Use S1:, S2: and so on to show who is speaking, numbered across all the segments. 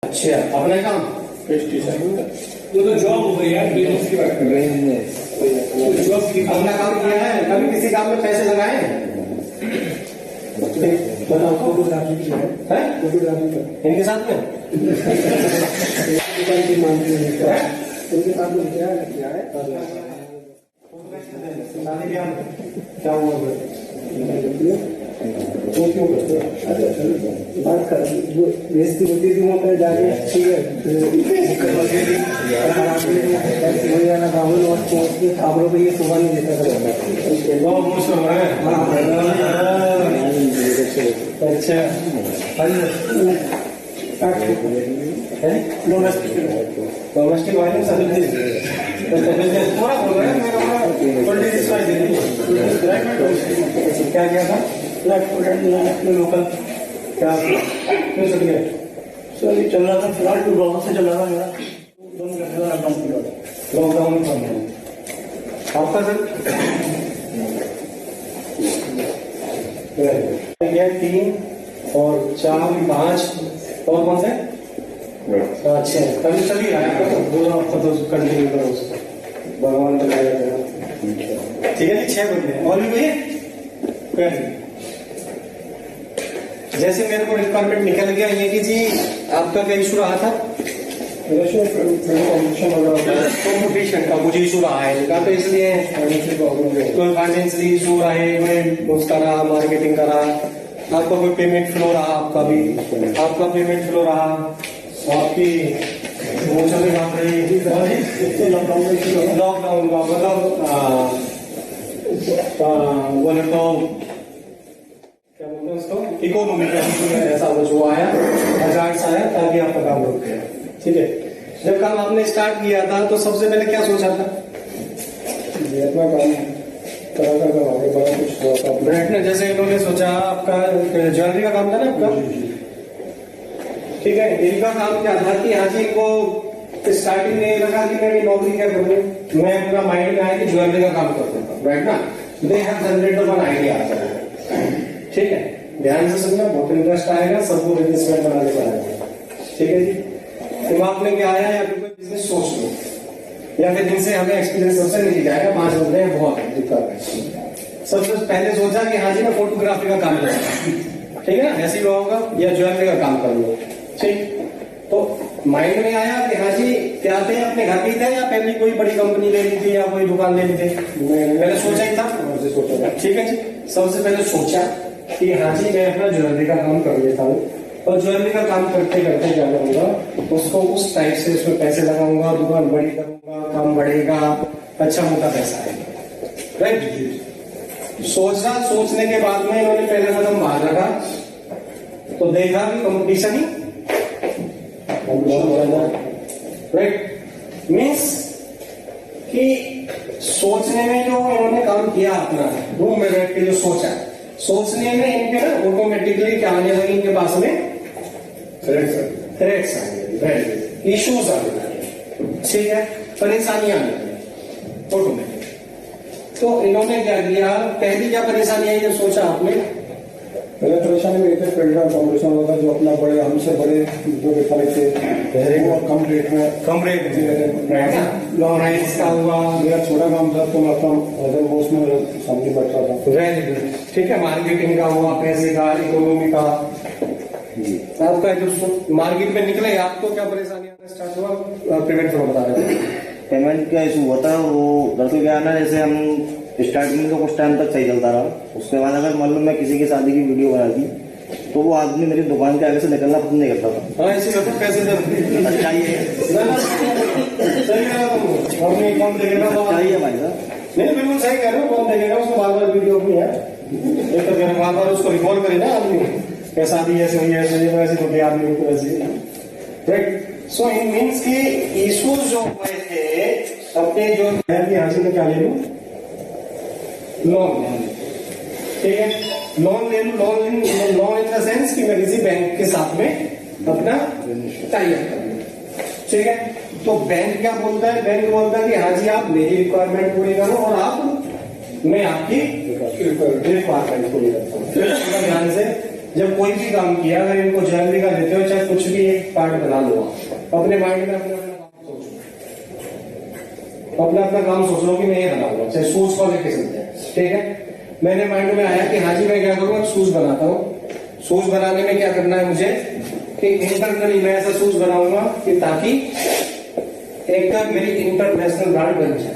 S1: अच्छा, अपने काम पेस्टिसाइड
S2: वो तो जॉब हो गई यार, बिजनेस की बात कर रहे हैं। जॉब की
S1: अपना काम किया है, कभी किसी काम में पैसे लगाए हैं?
S2: बताओ, फोटोग्राफी की है, फोटोग्राफी का
S1: इनके साथ में
S2: उनके साथ में क्या है
S1: क्या हुआ?
S2: वो क्यों करते हैं? बात कर वो बेइज्जती होती थी वहाँ पे जाके, ठीक है राहुल और खबरों पे ये सुबह नहीं देता था।
S1: अच्छा, डोमेस्टिक वायलेंस पूरा बोल रहे हैं। क्या किया था? लोकल क्या क्यों चल गया?
S2: सर ये चल रहा था फिलहाल 2 डॉलर से चल रहा था मेरा, बंद कर दिया
S1: लॉकडाउन आपका सर 3 और 4 5 और कौन से? अच्छा, तभी चली रहा है बोला आपका तो कंटिन्यू करो उसको, भगवान को लाया जाएगा। ठीक है जी, 6 बजे और भी भैया जैसे मेरे को रिक्वायरमेंट निकल गया ये कि जी आपका क्या इशू रहा था? कॉम्पिटिशन का मुझे इशू रहा है इनका, तो इसलिए कोई फाइनेंशियली इशू रहा है, मैं उसका रहा, मार्केटिंग का रहा, आपका कोई पेमेंट फ्लो रहा, आपका भी आपका पेमेंट फ्लो रहा, आपकी लॉकडाउन का मतलब बोले तो क्या बोलते हैं उसको, इकोनॉमी का ऐसा कुछ वो आया, हजार्ड्स आया ताकि आपका काम रुक गया। ठीक है, जब काम आपने स्टार्ट किया था तो सबसे पहले क्या सोचा था? बैठने जैसे इन्होंने सोचा, आपका ज्वेलरी का काम था ना आपका, ठीक है, इनका काम क्या था कि हाँ जी को स्टार्टिंग में लगा कि मैं नौकरी क्या करूँ, मैं अपना माइंड में आया कि ज्वेलरी का काम करता था, राइट ना, they have generated one idea आता है। ठीक है, ध्यान से सुनना, बहुत इंटरेस्ट आएगा, सबको बिजनेसमैन बनाने का आएगा। ठीक है जी, दिमाग में क्या आया, या फिर कोई बिजनेस सोच लो, या फिर जिनसे हमें एक्सपीरियंस सबसे नहीं जाएगा, 5 बंदे हैं बहुत दिक्कत है। सबसे पहले सोचा कि हाँ जी मैं फोटोग्राफी का काम करूंगा, ठीक है ना, ऐसे ही होगा, या ज्वेलरी का काम करूंगा। ठीक, तो माइंड में आया कि हाँ जी क्या थे, अपने घर पे थे या पहले कोई बड़ी कंपनी ले ली थी या कोई दुकान ले ली थी? मैंने सोचा ही था, ठीक है जी, सबसे पहले सोचा कि हाँ जी मैं अपना ज्वेलरी का काम कर लेता हूँ, और ज्वेलरी का काम करते करते क्या करूंगा, उसको उस टाइप से उसमें पैसे लगाऊंगा, दुकान बड़ी करूंगा, काम बढ़ेगा, अच्छा मोटा पैसा आएगा, राइट। सोचना, सोचने के बाद में इन्होंने पहला कदम बाहर रखा, तो देखा कि कंपटीशन ही राइट, मीन्स कि सोचने में जो इन्होंने काम किया अपना रूम में बैठ के जो सोचा, सोचने में इनके ना ऑटोमेटिकली क्या आने लगे इनके पास में थ्रेट्स आने लगे, इश्यूज आने लगे, ठीक है, परेशानियां आने लगी ऑटोमेटिक। तो इन्होंने क्या किया, पहली क्या परेशानी आई जब सोचा आपने?
S2: पहले परेशानी में एक कॉम्पिटिशन होता है, जो अपना बड़े हमसे बड़े जो फर्क से कम रेट में
S1: लॉन्ग राइड्स का हुआ,
S2: मेरा छोटा काम था तो मैं अपना उसमें सामने बैठ रहा था।
S1: वेरी गुड, ठीक है, मार्केटिंग का हुआ, पैसे का, इकोनॉमी का, आपका जो मार्केट में निकले, आपको क्या परेशानी आना स्टार्ट हुआ? पेमेंट फ्लो बता रहे थे।
S3: पेमेंट का इशू हुआ था, वो दरअसल क्या है ना, जैसे हम स्टार्टिंग में तो कुछ टाइम तक सही चलता रहा, उसके बाद अगर मान लो मैं किसी की शादी की वीडियो बना दी तो वो आदमी मेरी दुकान के आगे से निकलना पसंद नहीं करता था।
S1: हाँ, ऐसे करते पैसे
S3: चाहिए भाई साहब,
S1: नहीं बिल्कुल सही कह रहे हो, कौन देखेगा उसको बार बार वीडियो भी है, एक तो बार बार उसको रिकॉर्ड करे ना आदमी, कैसा भी ऐसे हुई ऐसे वैसे तो आदमी को ऐसे, राइट। सो इट मीन्स की इश्यूज जो हुए थे अपने जो हासिल में क्या ले लूं, लोन, ठीक है, लोन ले लूं, लोन इन द सेंस कि मैं किसी बैंक के साथ में अपना टाई अप कर लूं, ठीक है। तो बैंक क्या बोलता है? बैंक बोलता है कि हाँ जी आप मेरी रिक्वायरमेंट पूरी करो और मैं आपकी रिक्वायरमेंट पूरी करता हूँ। ध्यान से जब कोई भी काम किया, अगर इनको ज्वेलरी का देते हो चाहे कुछ भी एक पार्ट बना लो, अपने माइंड में अपना अपना काम सोच लो कि मैं ये बनाऊंगा, चाहे शूज को लेके चलते हैं, ठीक है। मैंने माइंड में आया कि हाँ जी मैं क्या करूंगा, शूज बनाता हूँ। शूज बनाने में क्या करना है मुझे कि इंटरनली मैं ऐसा शूज बनाऊंगा कि ताकि एकदम मेरी इंटरनेशनल ब्रांड बन जाए,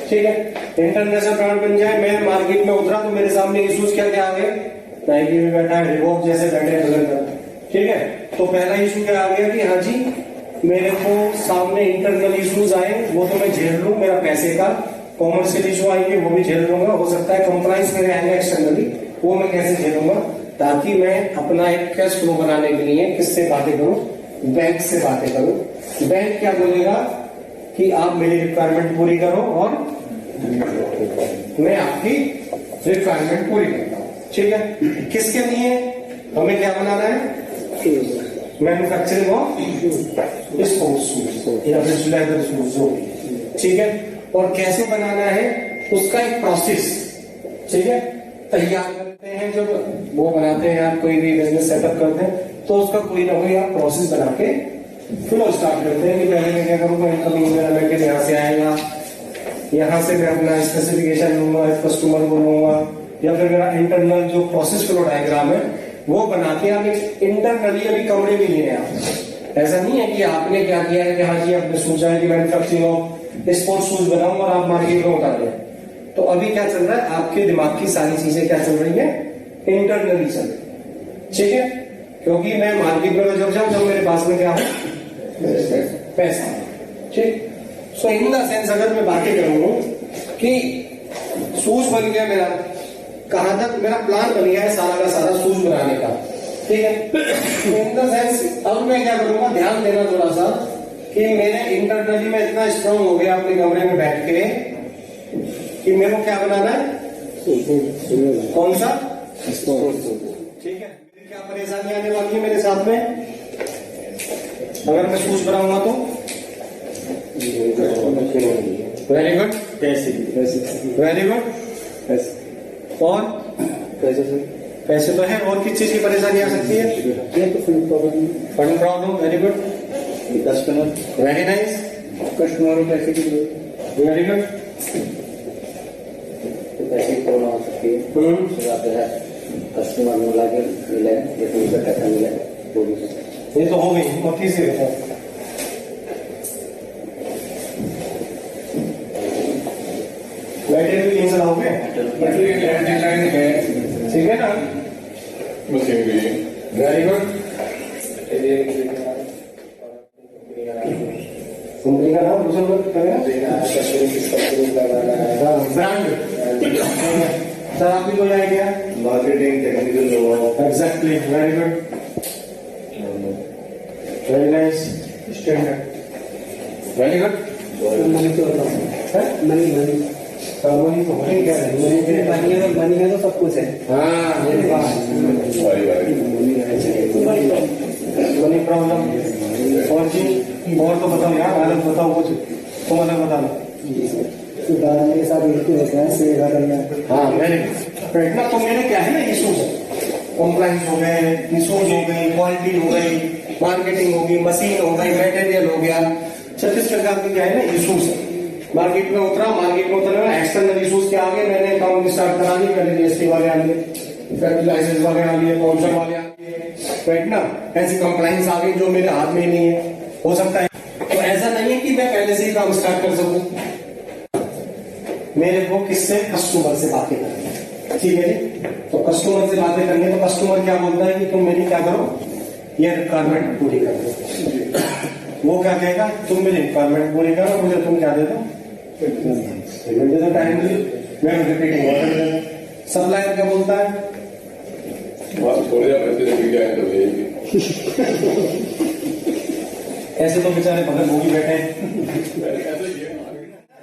S1: ठीक है। इंटरनेशनल ब्रांड बन जाए, मैं मार्केट में उतरा तो मेरे सामने ये शूज क्या क्या आ गए, नाइकी भी बैठा है, रिबॉक जैसे बैठे कलर, ठीक है। तो पहला इशू क्या आ गया कि हाँ जी मेरे को सामने इंटरनल इश्यूज आए, वो तो मैं झेल लूं, मेरा पैसे का कॉमर्शियल इशू आएंगे वो भी झेल लूंगा, हो सकता है कंप्लाइंस मेरे आएंगे एक्सटर्नली, वो मैं कैसे झेलूंगा, ताकि मैं अपना एक कैश फ्लो बनाने के लिए किससे बातें करूं, बैंक से बातें करूं। बैंक क्या बोलेगा कि आप मेरी रिक्वायरमेंट पूरी करो और मैं आपकी रिक्वायरमेंट पूरी करता हूं, ठीक है। किसके लिए हमें क्या बनाना है, मैन्युफैक्चरिंग ऑफ स्पोर्ट्स शूज या फिर लेदर शूज, ठीक है। और कैसे बनाना है उसका एक प्रोसेस, ठीक है। तैयार करते हैं जब वो बनाते हैं, आप कोई भी बिजनेस सेटअप करते हैं तो उसका कोई ना कोई आप प्रोसेस बना के फ्लो स्टार्ट करते हैं कि पहले मैं क्या करूंगा, इनकमिंग मेरा पैकेज यहाँ से आएगा, यहाँ से मैं अपना स्पेसिफिकेशन लूंगा, कस्टमर को लूंगा, या फिर मेरा इंटरनल जो प्रोसेस फ्लो डायग्राम है वो बना के आप इंटरनली अभी कमरे भी लिए आप। ऐसा नहीं है कि आपने क्या किया है कि हाँ जी आपने सोचा है कि मैन्युफैक्चरिंग ऑफ स्पोर्ट्स शूज बनाऊं और आप मार्केट में उतार लें। तो अभी क्या चल रहा है, आपके दिमाग की सारी चीजें क्या चल रही है, इंटरनली चल रही है, ठीक है। क्योंकि मैं मार्केट में जब जाऊं जब मेरे पास में क्या हो, पैसा, ठीक। सो इन द सेंस अगर मैं बातें करूं कि शूज बन गया मेरा, कहां तक मेरा प्लान बन गया है सारा का सारा शूज बनाने का, ठीक है। इन द सेंस अब मैं क्या करूंगा, ध्यान देना थोड़ा सा कि मेरे इंटरनली में इतना स्ट्रांग हो गया अपने कमरे में बैठ के कि मेरे को क्या बनाना है, कौन सा, ठीक है। क्या परेशानी आने वाली है मेरे साथ में अगर मैं शूज बनाऊंगा तो, वेरी गुड, वेरी गुड, और पैसे तो है, और किस चीज की परेशानी आ सकती है, fund problem, very good,
S3: customer,
S1: very nice,
S3: customer पैसे की
S1: वेरी गुड,
S3: पैसे की प्रॉब्लम हो सकती है, कस्टमर मिला के मिले या तो उनका पैसा मिले,
S1: ये तो हो गई, और तीसरी बताओ, लाइटें भी तीन चलाओगे, ठीक है ना, वेरी गुड। कंपनी का नाम दूसरा ब्रांड, सर आपकी कोई idea,
S3: marketing, technical,
S1: exactly, very good, very nice, standard, very good, money तो मनी है तो सब कुछ है, हाँ मनी प्रॉब्लम, और जी और तो बताओ यार, अलग बताओ कुछ, तुम अलग बता दो,
S2: के साथ
S1: हाँ मैंने ना, तो मेरे क्या है ना इशूज, कंप्लाइंस हो गए, इशूज हो गई, क्वालिटी हो गई, मार्केटिंग होगी, मशीन हो गई, मटेरियल हो गया, 36 प्रकार के क्या है ना इशूज है। मार्केट में उतरा, मार्केट में उतरा, एक्सटर्नल इशूज के आगे मैंने अकाउंट स्टार्ट करा दी, पहले जीएसटी वाले आ गए, फर्टिलाइजर्स वाले आ गए, कौशल वाले आ गए, राइट ना, ऐसी कंप्लाइंस आ गई जो मेरे हाथ में ही नहीं है, हो सकता है। तो ऐसा नहीं है कि मैं पहले से ही काम स्टार्ट कर सकूं, मेरे को किससे, कस्टमर से बातें करनी है, ठीक है जी। तो कस्टमर से बातें करनी है, तो कस्टमर क्या बोलता है कि तुम मेरी क्या करो, ये रिक्वायरमेंट पूरी कर दो, वो क्या कहेगा, तुम मेरी रिक्वायरमेंट पूरी करो, मुझे तुम क्या दे दो, टाइम मैं रिपीटिंग ऑर्डर दे दो। सप्लायर क्या बोलता है,
S4: थोड़े पैसे लेके क्या है,
S1: ऐसे तो बेचारे भगत भोगी बैठे हैं,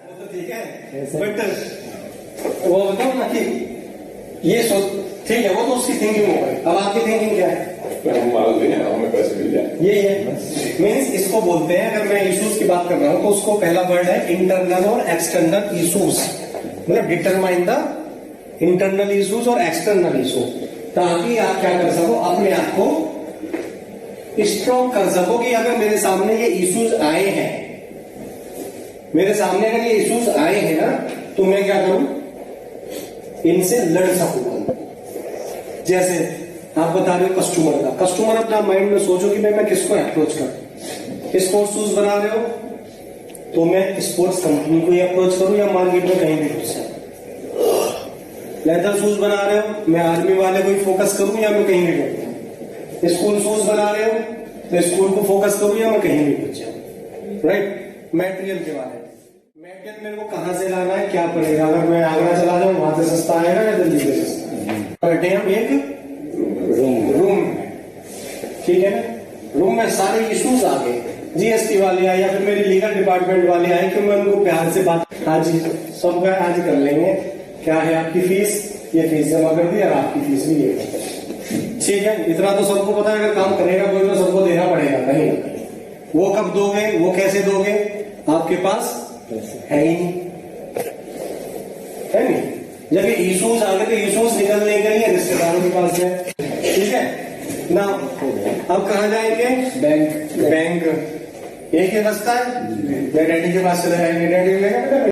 S1: वो तो ठीक है, बट वो बताओ ना कि ये सोच, ठीक है, वो तो उसकी थिंकिंग हो गई, अब आपकी थिंकिंग क्या है,
S4: हम माल दें, हमें पैसे मिल जाए,
S1: ये है मीन्स इसको बोलते हैं, अगर मैं इश्यूज की बात कर रहा हूं तो उसको पहला वर्ड है इंटरनल और एक्सटर्नल इश्यूज, मतलब डिटरमाइन द इंटरनल इश्यूज और एक्सटर्नल इश्यूज। ताकि आप क्या कर सको, अपने आप को स्ट्रॉन्ग कर सको कि अगर मेरे सामने ये इश्यूज आए हैं, मेरे सामने अगर ये इश्यूज आए हैं ना, तो मैं क्या करूं, इनसे लड़ सकूंगा। जैसे आप बता रहे हो कस्टमर का, कस्टमर अपना माइंड में सोचो कि मैं किसको अप्रोच करूं। स्पोर्ट्स शूज बना रहे हो तो मैं स्पोर्ट्स कंपनी को ही अप्रोच करूं या मार्केट में कहीं भी घुस जाऊं। लेदर शूज बना रहे हो, मैं आर्मी वाले को ही फोकस करूं या मैं कहीं भी घुस। स्कूल शूज बना रहे हो तो स्कूल को फोकस करूं या मैं कहीं भी घुस जाऊं। राइट। मटेरियल के बारे में, मटेरियल मेरे को कहां से लाना है, क्या पड़ेगा। अगर मैं आगरा चला जाऊं वहां से सस्ता आएगा या दिल्ली से सस्ता। बैठे हम एक रूम में, ठीक है ना, रूम में सारे इश्यूज आ गए, जीएसटी वाले आए या फिर मेरी लीगल डिपार्टमेंट वाले आए, कि मैं उनको प्यार से बात, हाँ जी सब आज कर लेंगे, क्या है आपकी फीस, ये फीस जमा कर दी और आपकी फीस भी ये, ठीक है। इतना तो सबको पता है, अगर काम करेगा कोई तो सबको देना पड़ेगा कहीं ना कहीं। वो कब दोगे, वो कैसे दोगे, आपके पास है ही नहीं, है नहीं। जब ये इश्यूज आ गए तो इश्यूज निकलने के लिए रिश्तेदारों के पास है, ठीक है ना। अब कहाँ जाएंगे, बैंक। एक ही रास्ता है, मैं डैडी के पास चले जाएंगे, डैडी लेगा